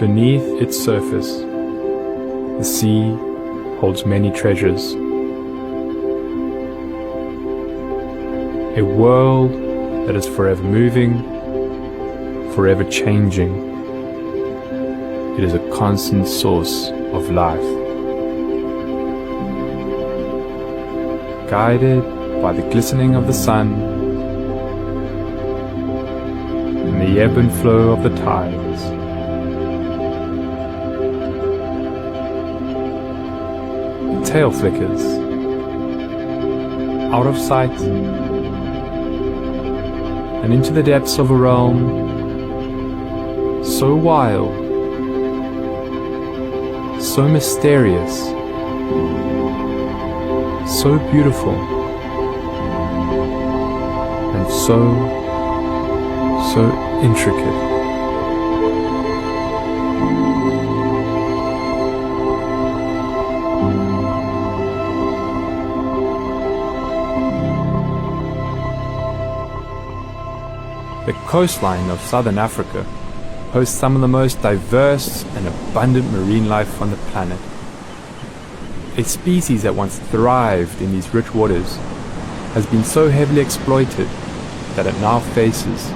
Beneath its surface, the sea holds many treasures. A world that is forever moving, forever changing. It is a constant source of life. Guided by the glistening of the sun and the ebb and flow of the tides. The tail flickers out of sight and into the depths of a realm so wild, so mysterious, so beautiful, and so intricate. The coastline of southern Africa hosts some of the most diverse and abundant marine life on the planet. A species that once thrived in these rich waters has been so heavily exploited that it now faces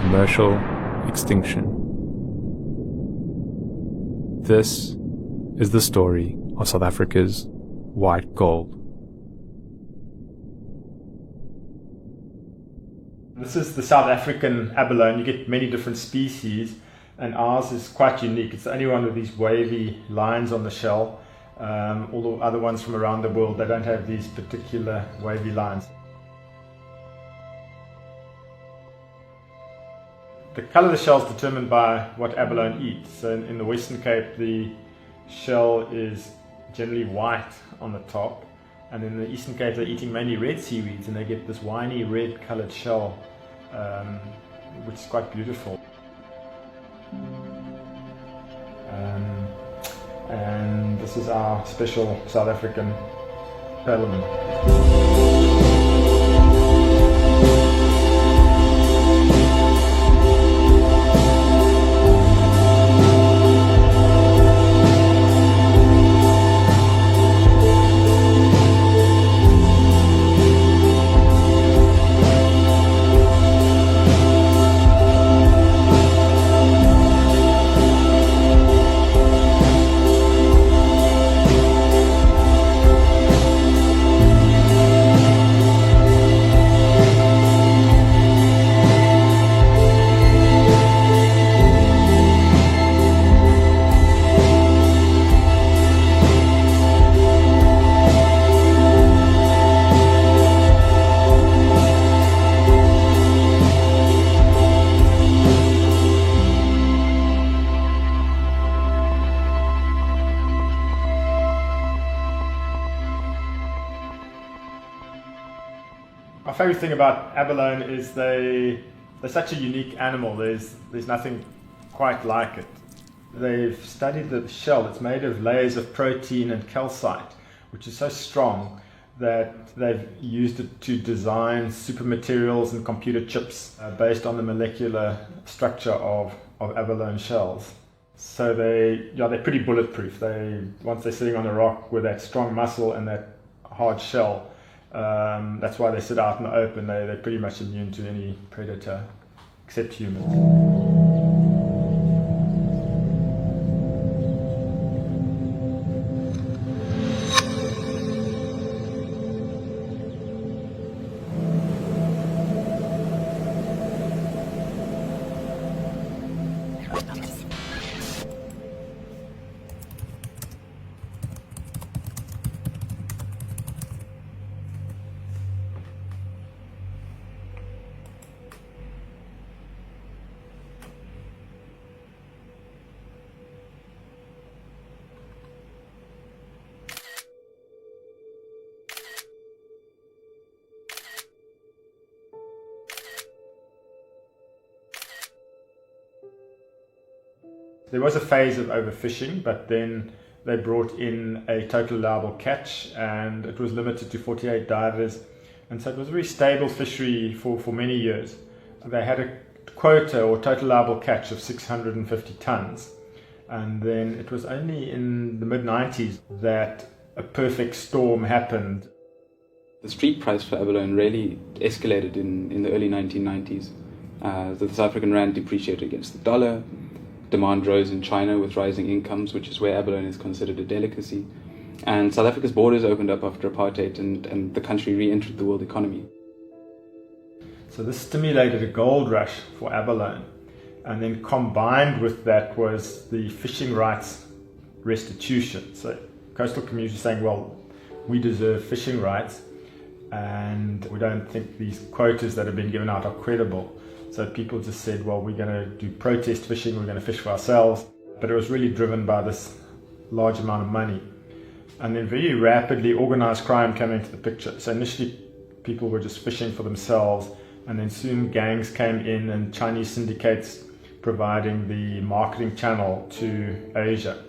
commercial extinction. This is the story of South Africa's white gold. This is the South African abalone. You get many different species, and ours is quite unique. It's the only one with these wavy lines on the shell. All the other ones from around the world, they don't have these particular wavy lines. The colour of the shell is determined by what abalone eats. So in the Western Cape, the shell is generally white on the top, and in the Eastern Cape they're eating mainly red seaweeds, and they get this winey red coloured shell, which is quite beautiful. And this is our special South African Abalone. My favourite thing about abalone is they're such a unique animal. There's nothing quite like it. They've studied the shell. It's made of layers of protein and calcite, which is so strong that they've used it to design super materials and computer chips based on the molecular structure of abalone shells. So they're pretty bulletproof. Once they're sitting on a rock with that strong muscle and that hard shell, that's why they sit out in the open. They're pretty much immune to any predator except humans. There was a phase of overfishing, but then they brought in a total allowable catch, and it was limited to 48 divers, and so it was a very stable fishery for many years. They had a quota or total allowable catch of 650 tons, And then it was only in the mid-90s that a perfect storm happened. The street price for abalone really escalated in the early 1990s. The South African rand depreciated against the dollar. Demand rose in China with rising incomes, which is where abalone is considered a delicacy. And South Africa's borders opened up after apartheid, and the country re-entered the world economy. So this stimulated a gold rush for abalone. And then combined with that was the fishing rights restitution. So coastal communities saying, well, we deserve fishing rights and we don't think these quotas that have been given out are credible. So people just said, well, we're going to do protest fishing, we're going to fish for ourselves. But it was really driven by this large amount of money. And then very rapidly organized crime came into the picture. So initially people were just fishing for themselves, and then soon gangs came in and Chinese syndicates providing the marketing channel to Asia.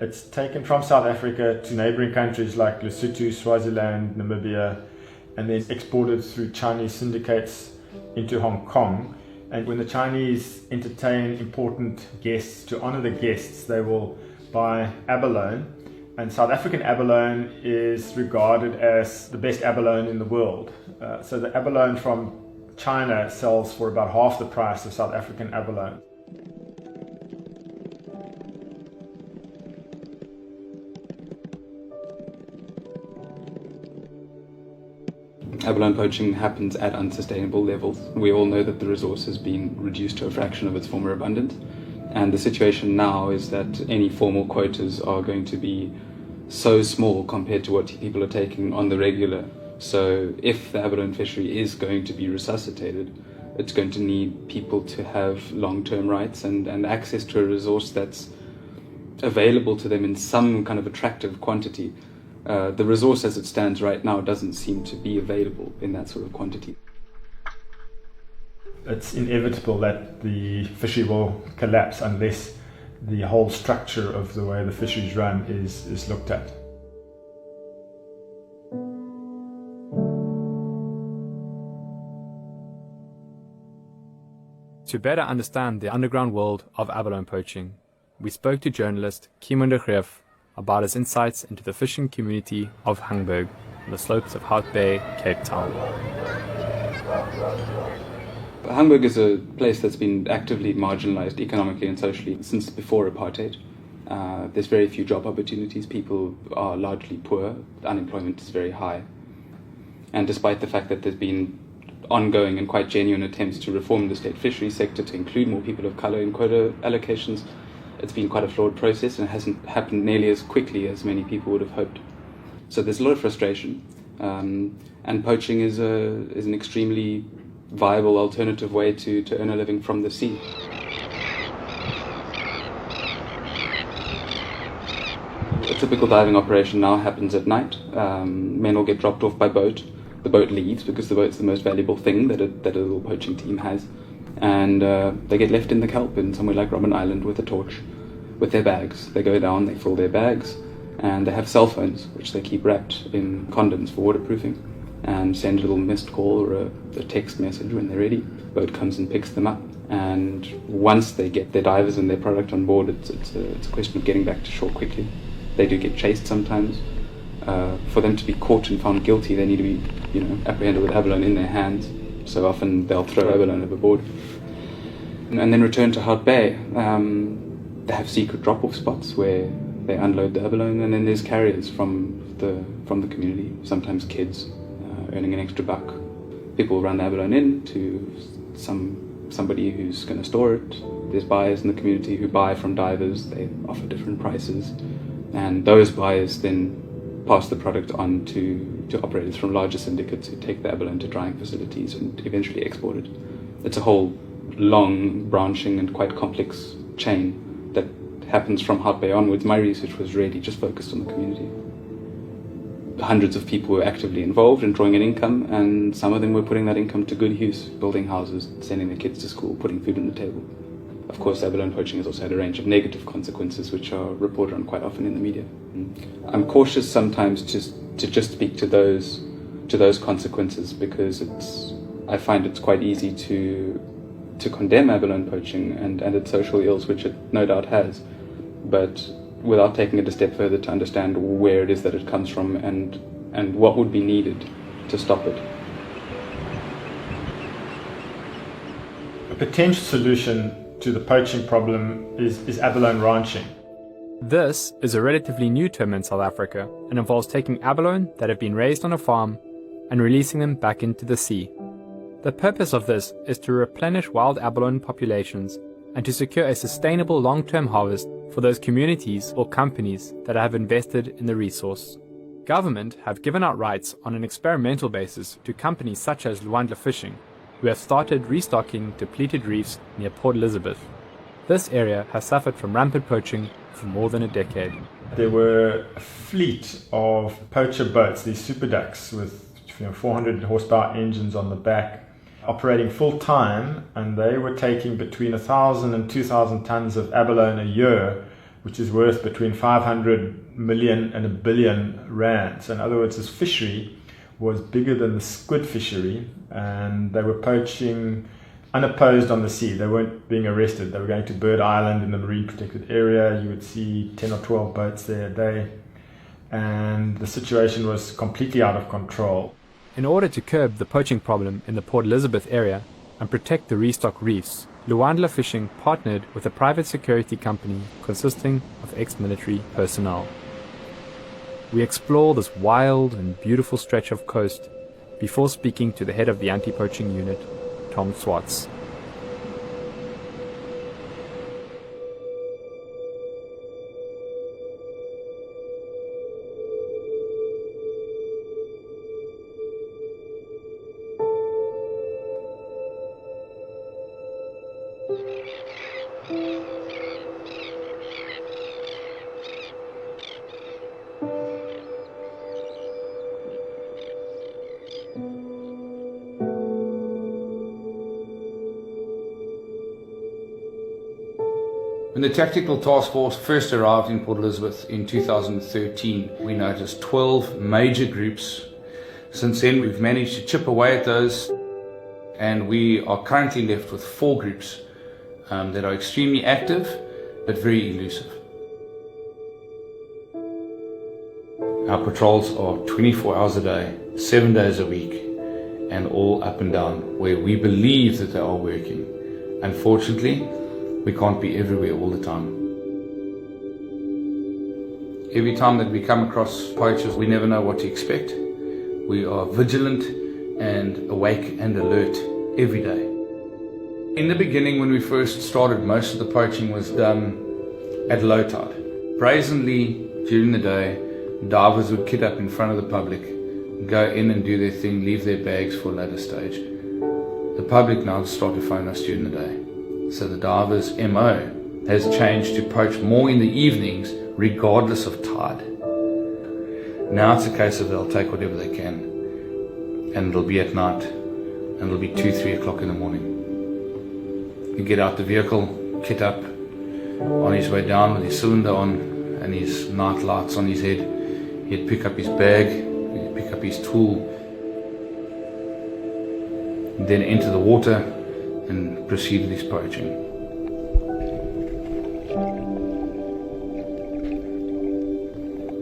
It's taken from South Africa to neighboring countries like Lesotho, Swaziland, Namibia, and then exported through Chinese syndicates into Hong Kong. And when the Chinese entertain important guests, to honor the guests, they will buy abalone. And South African abalone is regarded as the best abalone in the world. So the abalone from China sells for about half the price of South African abalone. Abalone poaching happens at unsustainable levels. We all know that the resource has been reduced to a fraction of its former abundance. And the situation now is that any formal quotas are going to be so small compared to what people are taking on the regular. So if the abalone fishery is going to be resuscitated, it's going to need people to have long-term rights and access to a resource that's available to them in some kind of attractive quantity. The resource as it stands right now doesn't seem to be available in that sort of quantity. It's inevitable that the fishery will collapse unless the whole structure of the way the fisheries run is looked at. To better understand the underground world of abalone poaching, we spoke to journalist Kimon de Greef about his insights into the fishing community of Hangberg on the slopes of Hout Bay, Cape Town. Hangberg is a place that's been actively marginalized economically and socially since before apartheid. There's very few job opportunities, people are largely poor, unemployment is very high. And despite the fact that there's been ongoing and quite genuine attempts to reform the state fisheries sector to include more people of colour in quota allocations, it's been quite a flawed process and it hasn't happened nearly as quickly as many people would have hoped. So there's a lot of frustration, and poaching is an extremely viable alternative way to earn a living from the sea. A typical diving operation now happens at night. Men will get dropped off by boat. The boat leaves because the boat's the most valuable thing that a little poaching team has. And they get left in the kelp in somewhere like Robben Island with a torch, with their bags. They go down, they fill their bags, and they have cell phones, which they keep wrapped in condoms for waterproofing, and send a little missed call or a text message when they're ready. Boat comes and picks them up. And once they get their divers and their product on board, it's a question of getting back to shore quickly. They do get chased sometimes. For them to be caught and found guilty, they need to be, apprehended with abalone in their hands. So often they'll throw abalone overboard and then return to Hout Bay. They have secret drop-off spots where they unload the abalone, and then there's carriers from the community, sometimes kids, earning an extra buck. People run the abalone in to somebody who's going to store it. There's buyers in the community who buy from divers. They offer different prices, and those buyers then pass the product on to operators from larger syndicates who take the abalone to drying facilities and eventually export it. It's a whole long, branching and quite complex chain that happens from Hout Bay onwards. My research was really just focused on the community. Hundreds of people were actively involved in drawing an income, and some of them were putting that income to good use, building houses, sending their kids to school, putting food on the table. Of course, abalone poaching has also had a range of negative consequences, which are reported on quite often in the media. I'm cautious sometimes to just speak to those consequences, because I find it's quite easy to to condemn abalone poaching and its social ills, which it no doubt has, but without taking it a step further to understand where it is that it comes from and what would be needed to stop it. A potential solution to the poaching problem is abalone ranching. This is a relatively new term in South Africa and involves taking abalone that have been raised on a farm and releasing them back into the sea. The purpose of this is to replenish wild abalone populations and to secure a sustainable long-term harvest for those communities or companies that have invested in the resource. Government have given out rights on an experimental basis to companies such as Luandla Fishing, who have started restocking depleted reefs near Port Elizabeth. This area has suffered from rampant poaching for more than a decade. There were a fleet of poacher boats, these super ducks with 400 horsepower engines on the back, operating full time, and they were taking between 1,000 and 2,000 tons of abalone a year, which is worth between 500 million and 1 billion rand. So in other words, this fishery was bigger than the squid fishery, and they were poaching unopposed on the sea. They weren't being arrested. They were going to Bird Island in the marine protected area. You would see 10 or 12 boats there a day, and the situation was completely out of control. In order to curb the poaching problem in the Port Elizabeth area and protect the restock reefs, Luandla Fishing partnered with a private security company consisting of ex-military personnel. We explore this wild and beautiful stretch of coast before speaking to the head of the anti-poaching unit, Tom Swartz. When the Tactical Task Force first arrived in Port Elizabeth in 2013, we noticed 12 major groups. Since then, we've managed to chip away at those, and we are currently left with 4 groups that are extremely active but very elusive. Our patrols are 24 hours a day, 7 days a week, and all up and down where we believe that they are working. Unfortunately, we can't be everywhere all the time. Every time that we come across poachers, we never know what to expect. We are vigilant and awake and alert every day. In the beginning, when we first started, most of the poaching was done at low tide. Brazenly, during the day, divers would kit up in front of the public, go in and do their thing, leave their bags for a later stage. The public now start to phone us during the day. So the divers' MO has changed to poach more in the evenings, regardless of tide. Now it's a case of they'll take whatever they can, and it'll be at night, and it'll be 2-3 o'clock in the morning. You get out the vehicle, kit up, on his way down with his cylinder on and his night lights on his head. He'd pick up his bag, he'd pick up his tool, then enter the water and proceed with his poaching.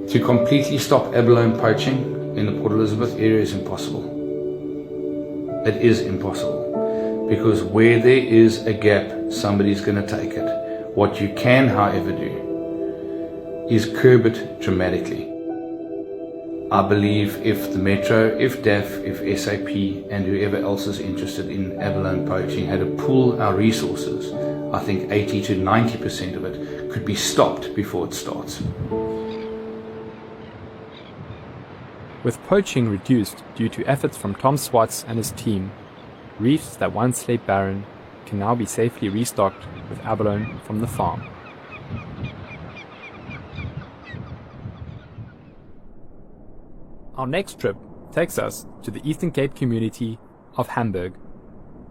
To completely stop abalone poaching in the Port Elizabeth area is impossible. It is impossible, because where there is a gap, somebody's going to take it. What you can, however, do is curb it dramatically. I believe if the Metro, if DAF, if SAP and whoever else is interested in abalone poaching had to pool our resources, I think 80 to 90% of it could be stopped before it starts. With poaching reduced due to efforts from Tom Swartz and his team, reefs that once lay barren can now be safely restocked with abalone from the farm. Our next trip takes us to the Eastern Cape community of Hamburg,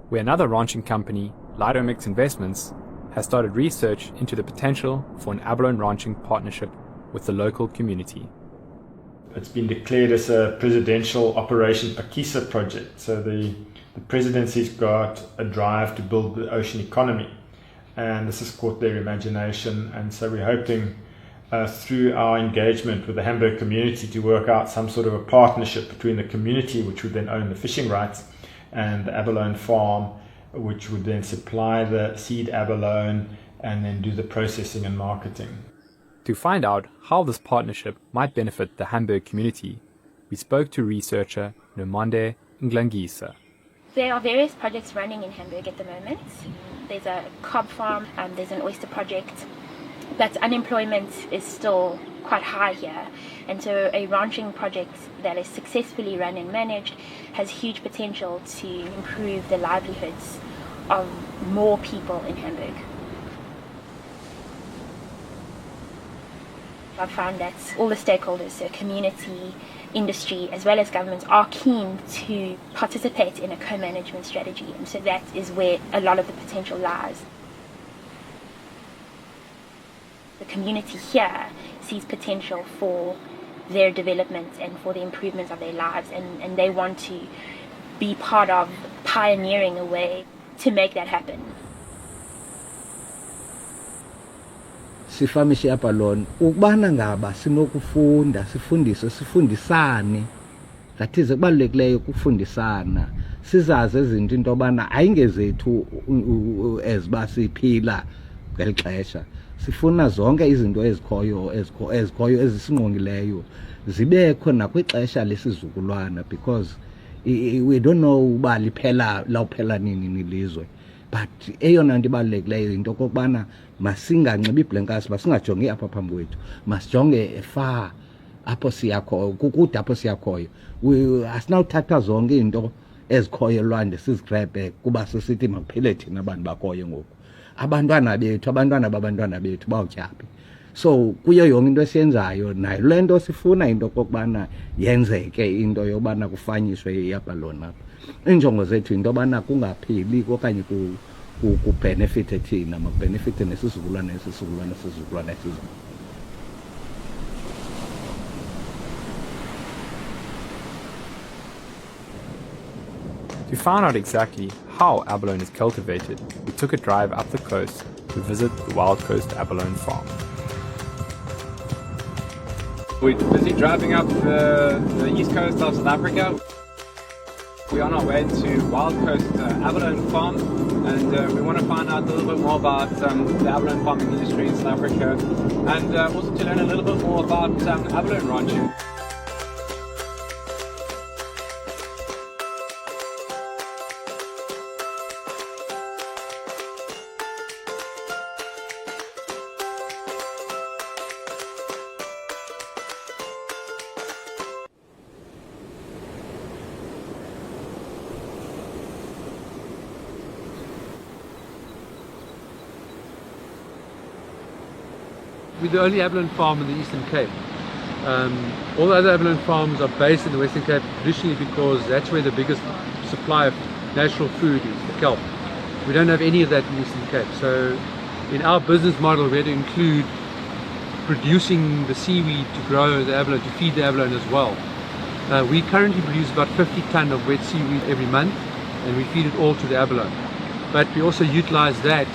where another ranching company, Lidomix Investments, has started research into the potential for an abalone ranching partnership with the local community. It's been declared as a presidential Operation Pakisa project. So the the presidency's got a drive to build the ocean economy, and this has caught their imagination. And so we're hoping through our engagement with the Hamburg community to work out some sort of a partnership between the community, which would then own the fishing rights, and the abalone farm, which would then supply the seed abalone and then do the processing and marketing. To find out how this partnership might benefit the Hamburg community, we spoke to researcher Nomonde Nglangisa. There are various projects running in Hamburg at the moment. There's a cob farm, there's an oyster project, but unemployment is still quite high here, and so a ranching project that is successfully run and managed has huge potential to improve the livelihoods of more people in Hamburg. I've found that all the stakeholders, so community, industry, as well as governments, are keen to participate in a co-management strategy, and so that is where a lot of the potential lies. The community here sees potential for their development and for the improvement of their lives, and they want to be part of pioneering a way to make that happen. Sifamisha Abalone ukubana ngaba sinokufunda sifundisane, that is kubalulekileyo ukufundisana, sizazi izinto into yobana ayingezethu eziba siphila ngeli xesha. Sifuna zonke izinto ezikhoyo ezisingqongileyo zibekho nakwixesha lesizukulwana, because we don't know uba lawuphela nini nilizwe. But eyona nto ibalulekileyo into okokubana masinganxibi ibhlankasi, masingajongi apha phambi kwethu, masijonge far apho siyakhoyo, kukude apho siyakhoyo. Asinawuthatha zonke into ezikhoyo elwandle sizigrebhe kuba sisithi makuphele thina abantu bakhoyo ngoku. Abantwana babantwana bethu bawutyaphi. So kuyo yonke into esiyenzayo nayo le nto sifuna into okokubana yenzeke, into yobana kufanyiswe iAbalone apha. Iinjongo zethu into yobana kungapheli okanye kubhenefithe thina, makubhenefithe nesizukulwana esizukulwana. To find out exactly how abalone is cultivated, we took a drive up the coast to visit the Wild Coast Abalone Farm. We're busy driving up the east coast of South Africa. We're on our way to Wild Coast Abalone Farm, and we want to find out a little bit more about the abalone farming industry in South Africa, and also to learn a little bit more about abalone ranching. We're the only abalone farm in the Eastern Cape. All the other abalone farms are based in the Western Cape traditionally because that's where the biggest supply of natural food is, the kelp. We don't have any of that in the Eastern Cape. So in our business model we had to include producing the seaweed to grow the abalone, to feed the abalone as well. We currently produce about 50 tonne of wet seaweed every month, and we feed it all to the abalone. But we also utilize that.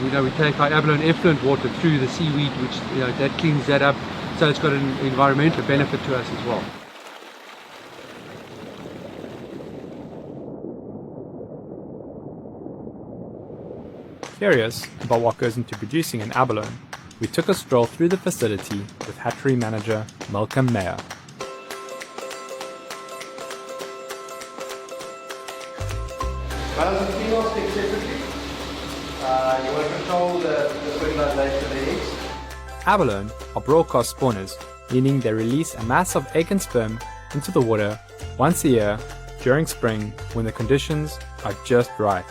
We take our abalone effluent water through the seaweed, which that cleans that up, so it's got an environmental benefit to us as well. Curious about what goes into producing an abalone, we took a stroll through the facility with hatchery manager Malcolm Meyer. Males and females stick separately. You want to control the fertilization of the eggs. Abalone are broadcast spawners, meaning they release a mass of egg and sperm into the water once a year during spring when the conditions are just right.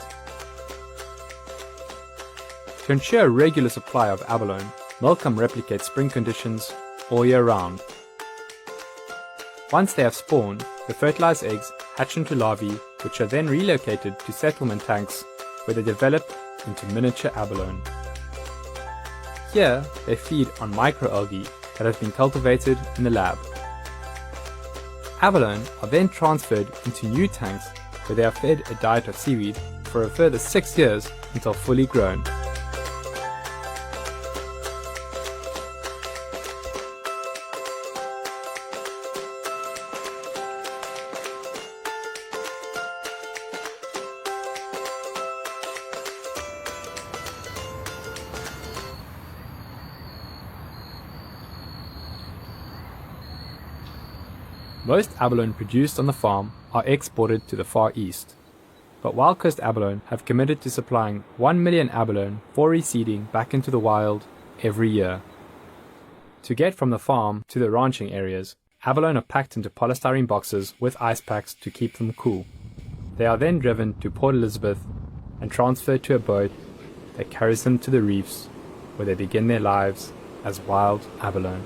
To ensure a regular supply of abalone, Malcolm replicates spring conditions all year round. Once they have spawned, the fertilized eggs hatch into larvae, which are then relocated to settlement tanks where they develop into miniature abalone. Here, they feed on microalgae that have been cultivated in the lab. Abalone are then transferred into new tanks where they are fed a diet of seaweed for a further 6 years until fully grown. Most abalone produced on the farm are exported to the Far East, but Wild Coast Abalone have committed to supplying 1 million abalone for reseeding back into the wild every year. To get from the farm to the ranching areas, abalone are packed into polystyrene boxes with ice packs to keep them cool. They are then driven to Port Elizabeth and transferred to a boat that carries them to the reefs, where they begin their lives as wild abalone.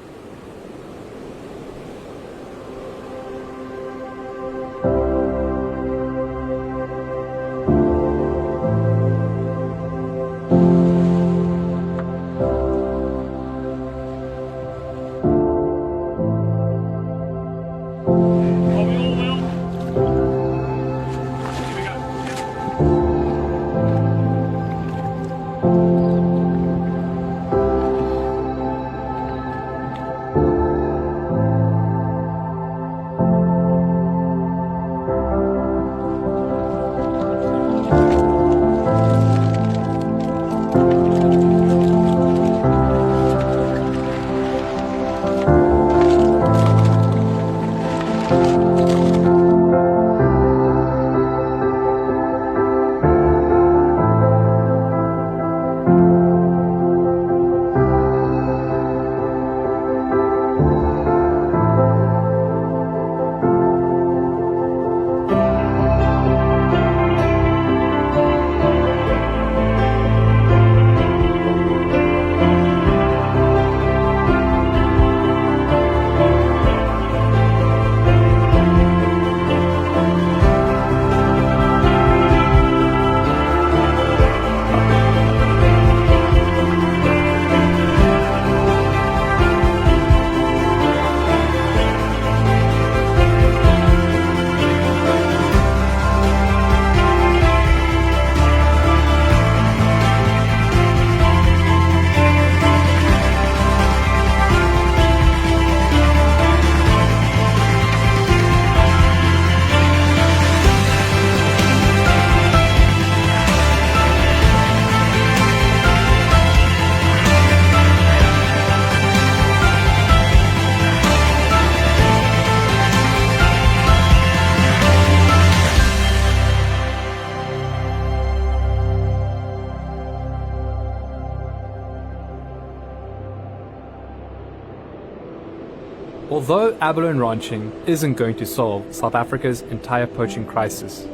Although abalone ranching isn't going to solve South Africa's entire poaching crisis,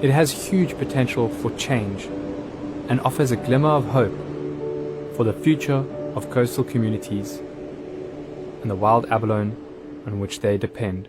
it has huge potential for change and offers a glimmer of hope for the future of coastal communities and the wild abalone on which they depend.